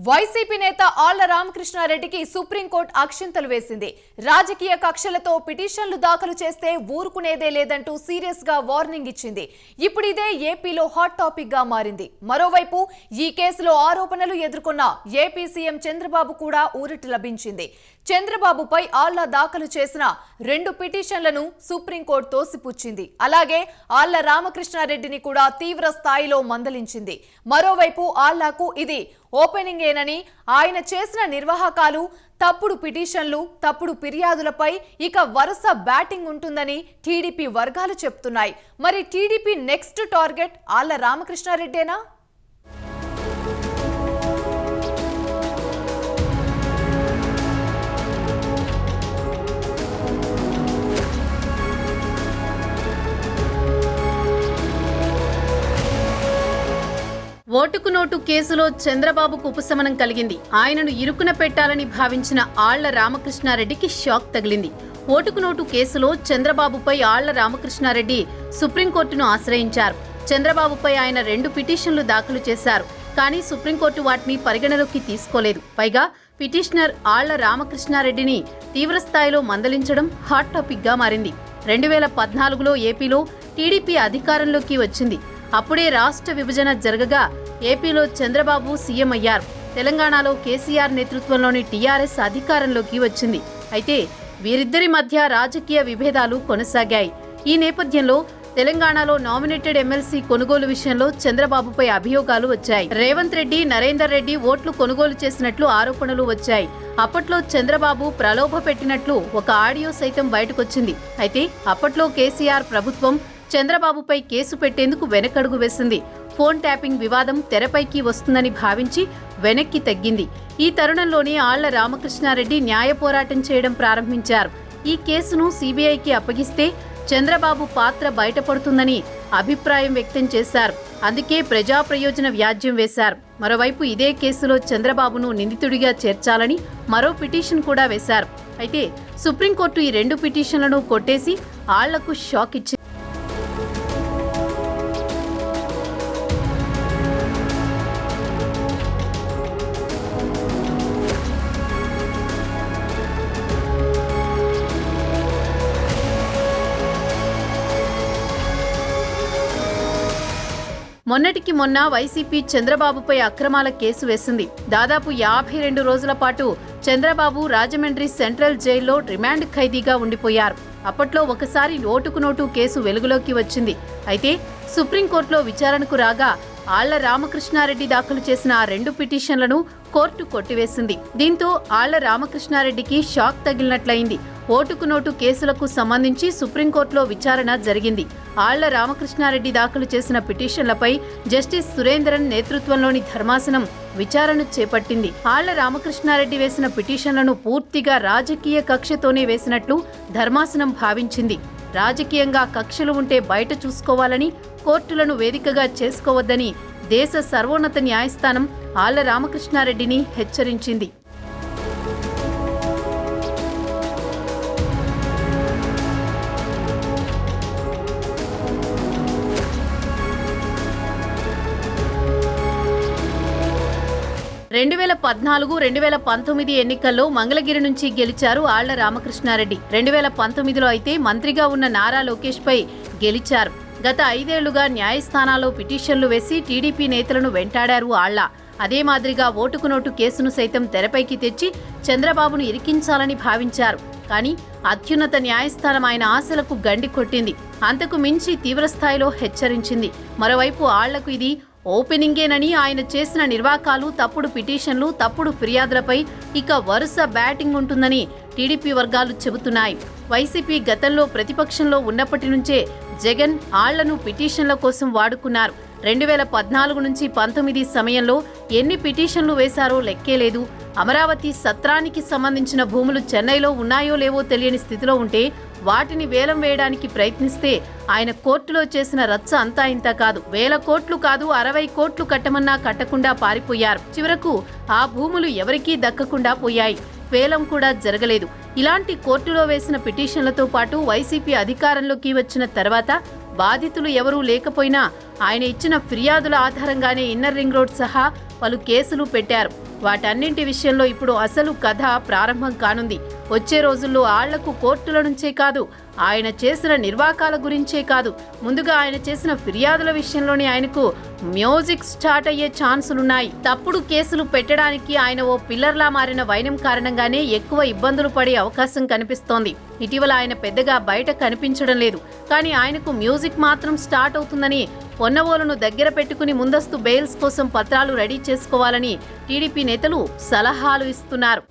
YCP నేత ఆళ్ల రామకృష్ణారెడ్డికి supreme court అక్షింతలు వేసింది. రాజకీయ కక్షలతో పిటిషన్లు దాఖలు చేస్తే ఊరుకునేదే లేదంటూ సీరియస్ గా వార్నింగ్ ఇచ్చింది. ఇప్పుడు ఇదే ఏపీలో హాట్ టాపిక్ గా మారింది. మరోవైపు ఈ కేసులో ఆరోపణలు ఎదుర్కొన్న ఏపీ సీఎం చంద్రబాబు కూడా ఊరట లభించింది. చంద్రబాబుపై ఆళ్ల దాఖలు చేసిన 2 పిటిషన్లను సుప్రీంకోర్టు తోసిపుచ్చింది. అలాగే ఆళ్ల రామకృష్ణారెడ్డిని కూడా తీవ్ర స్థాయిలో మందలించింది. మరోవైపు ఆళ్లకు ఇది ఓపెనింగేనని, ఆయన చేసిన నిర్వాహకాలు, తప్పుడు పిటిషన్లు, తప్పుడు ఫిర్యాదులపై ఇక వరుస బ్యాటింగ్ ఉంటుందని టీడీపీ వర్గాలు చెప్తున్నాయి. మరి టీడీపీ నెక్స్ట్ టార్గెట్ ఆళ్ల రామకృష్ణారెడ్డేనా? ఓటుకు నోటు కేసులో చంద్రబాబుకు ఉపశమనం కలిగింది. ఆయనను ఇరుకున పెట్టాలని భావించిన ఆళ్ల రామకృష్ణారెడ్డికి షాక్ తగిలింది. ఓటుకు నోటు కేసులో చంద్రబాబుపై ఆళ్ల రామకృష్ణారెడ్డి సుప్రీంకోర్టును ఆశ్రయించారు. చంద్రబాబుపై ఆయన 2 పిటిషన్లు దాఖలు చేశారు. కానీ సుప్రీంకోర్టు వాటిని పరిగణలోకి తీసుకోలేదు. పైగా పిటిషనర్ ఆళ్ల రామకృష్ణారెడ్డిని తీవ్రస్థాయిలో మందలించడం హాట్ టాపిక్ గా మారింది. 2014లో ఏపీలో టీడీపీ అధికారంలోకి వచ్చింది. అప్పుడే రాష్ట్ర విభజన జరగగా ఏపీలో చంద్రబాబు సీఎం అయ్యారు. తెలంగాణలో కేసీఆర్ నేతృత్వంలోని టీఆర్ఎస్ అధికారంలోకి వచ్చింది. అయితే వీరిద్దరి మధ్య రాజకీయ విభేదాలు కొనసాగాయి. ఈ నేపథ్యంలో తెలంగాణలో నామినేటెడ్ ఎమ్మెల్సీ కొనుగోలు విషయంలో చంద్రబాబుపై అభియోగాలు వచ్చాయి. రేవంత్ రెడ్డి, నరేందర్ రెడ్డి ఓట్లు కొనుగోలు చేసినట్లు ఆరోపణలు వచ్చాయి. అప్పట్లో చంద్రబాబు ప్రలోభ పెట్టినట్లు ఒక ఆడియో సైతం బయటకొచ్చింది. అయితే అప్పట్లో కేసీఆర్ ప్రభుత్వం చంద్రబాబుపై కేసు పెట్టేందుకు వెనకడుగు వేసింది. ఫోన్ ట్యాపింగ్ వివాదం తెరపైకి వస్తుందని భావించి వెనక్కి తగ్గింది. ఈ తరుణంలోనే ఆళ్ల రామకృష్ణారెడ్డి న్యాయ పోరాటం చేయడం ప్రారంభించారు. ఈ కేసును సీబీఐకి అప్పగిస్తే చంద్రబాబు పాత్ర బయటపడుతుందని అభిప్రాయం వ్యక్తం చేశారు. అందుకే ప్రజా ప్రయోజన వ్యాజ్యం వేశారు. మరోవైపు ఇదే కేసులో చంద్రబాబును నిందితుడిగా చేర్చాలని మరో పిటిషన్ కూడా వేశారు. అయితే సుప్రీంకోర్టు ఈ 2 పిటిషన్లను కొట్టేసి ఆళ్లకు షాక్ ఇచ్చింది. మొన్నటికి మొన్న వైసీపీ చంద్రబాబుపై అక్రమాల కేసు వేసింది. దాదాపు 52 రోజుల పాటు చంద్రబాబు రాజమండ్రి సెంట్రల్ జైల్లో రిమాండ్ ఖైదీగా ఉండిపోయారు. అప్పట్లో ఒకసారి ఓటుకు నోటు కేసు వెలుగులోకి వచ్చింది. అయితే సుప్రీంకోర్టులో విచారణకు రాగా ఆళ్ల రామకృష్ణారెడ్డి దాఖలు చేసిన ఆ 2 పిటిషన్లను కోర్టు కొట్టివేసింది. దీంతో ఆళ్ల రామకృష్ణారెడ్డికి షాక్ తగిలినట్లయింది. ఓటుకు నోటు కేసులకు సంబంధించి సుప్రీంకోర్టులో విచారణ జరిగింది. ఆళ్ల రామకృష్ణారెడ్డి దాఖలు చేసిన పిటిషన్లపై జస్టిస్ సురేంద్రన్ నేతృత్వంలోని ధర్మాసనం విచారణ చేపట్టింది. ఆళ్ల రామకృష్ణారెడ్డి వేసిన పిటిషన్లను పూర్తిగా రాజకీయ కక్షతోనే వేసినట్లు ధర్మాసనం భావించింది. రాజకీయంగా కక్షలు ఉంటే బయట చూసుకోవాలని, కోర్టులను వేదికగా చేసుకోవద్దని దేశ సర్వోన్నత న్యాయస్థానం ఆళ్ల రామకృష్ణారెడ్డిని హెచ్చరించింది. రెండు 2014-2019 ఎన్నికల్లో మంగళగిరి నుంచి గెలిచారు ఆళ్ల రామకృష్ణారెడ్డి. 2019లో అయితే మంత్రిగా ఉన్న నారా లోకేష్ పై గెలిచారు. గత 5 ఏళ్లుగా న్యాయస్థానాల్లో పిటిషన్లు వేసి టీడీపీ నేతలను వెంటాడారు ఆళ్ల. అదే మాదిరిగా ఓటుకు నోటు కేసును సైతం తెరపైకి తెచ్చి చంద్రబాబును ఇరికించాలని భావించారు. కానీ అత్యున్నత న్యాయస్థానం ఆయన ఆశలకు గండి కొట్టింది. అంతకు మించి తీవ్రస్థాయిలో హెచ్చరించింది. మరోవైపు ఆళ్లకు ఇది ఓపెనింగేనని, ఆయన చేసిన నిర్వాకాలు, తప్పుడు పిటిషన్లు, తప్పుడు ఫిర్యాదులపై ఇక వరుస బ్యాటింగ్ ఉంటుందని టీడీపీ వర్గాలు చెబుతున్నాయి. వైసీపీ గతంలో ప్రతిపక్షంలో ఉన్నప్పటి నుంచే జగన్ ఆళ్లను పిటిషన్ల కోసం వాడుకున్నారు. 2014 నుంచి 19 సమయంలో ఎన్ని పిటిషన్లు వేశారో లెక్కేలేదు. అమరావతి సత్రానికి సంబంధించిన భూములు చెన్నైలో ఉన్నాయో లేవో తెలియని స్థితిలో ఉంటే వాటిని వేలం వేయడానికి ప్రయత్నిస్తే ఆయన కోర్టులో చేసిన రచ్చ అంతా ఇంత కాదు. 1000 కోట్లు కాదు, 60 కోట్లు కట్టమన్నా కట్టకుండా పారిపోయారు. చివరకు ఆ భూములు ఎవరికీ దక్కకుండా పోయాయి. వేలం కూడా జరగలేదు. ఇలాంటి కోర్టులో వేసిన పిటిషన్లతో పాటు వైసీపీ అధికారంలోకి వచ్చిన తర్వాత బాధితులు ఎవరూ లేకపోయినా ఆయన ఇచ్చిన ఫిర్యాదుల ఆధారంగానే ఇన్నర్ రింగ్ రోడ్ సహా పలు కేసులు పెట్టారు. వాటన్నింటి విషయంలో ఇప్పుడు అసలు కథ ప్రారంభం కానుంది. వచ్చే రోజుల్లో ఆళ్లకు కోర్టుల నుంచే కాదు, ఆయన చేసిన నిర్వాకాల గురించే కాదు, ముందుగా ఆయన చేసిన ఫిర్యాదుల విషయంలోనే ఆయనకు మ్యూజిక్ స్టార్ట్ అయ్యే ఛాన్సులున్నాయి. తప్పుడు కేసులు పెట్టడానికి ఆయన ఓ పిల్లర్లా మారిన వైనం కారణంగానే ఎక్కువ ఇబ్బందులు పడే అవకాశం కనిపిస్తోంది. ఇటీవల ఆయన పెద్దగా బయట కనిపించడం లేదు. కానీ ఆయనకు మ్యూజిక్ మాత్రం స్టార్ట్ అవుతుందని పొన్నవోలును దగ్గర పెట్టుకుని ముందస్తు బెయిల్స్ కోసం పత్రాలు రెడీ చేసుకోవాలని టీడీపీ నేతలు సలహాలు ఇస్తున్నారు.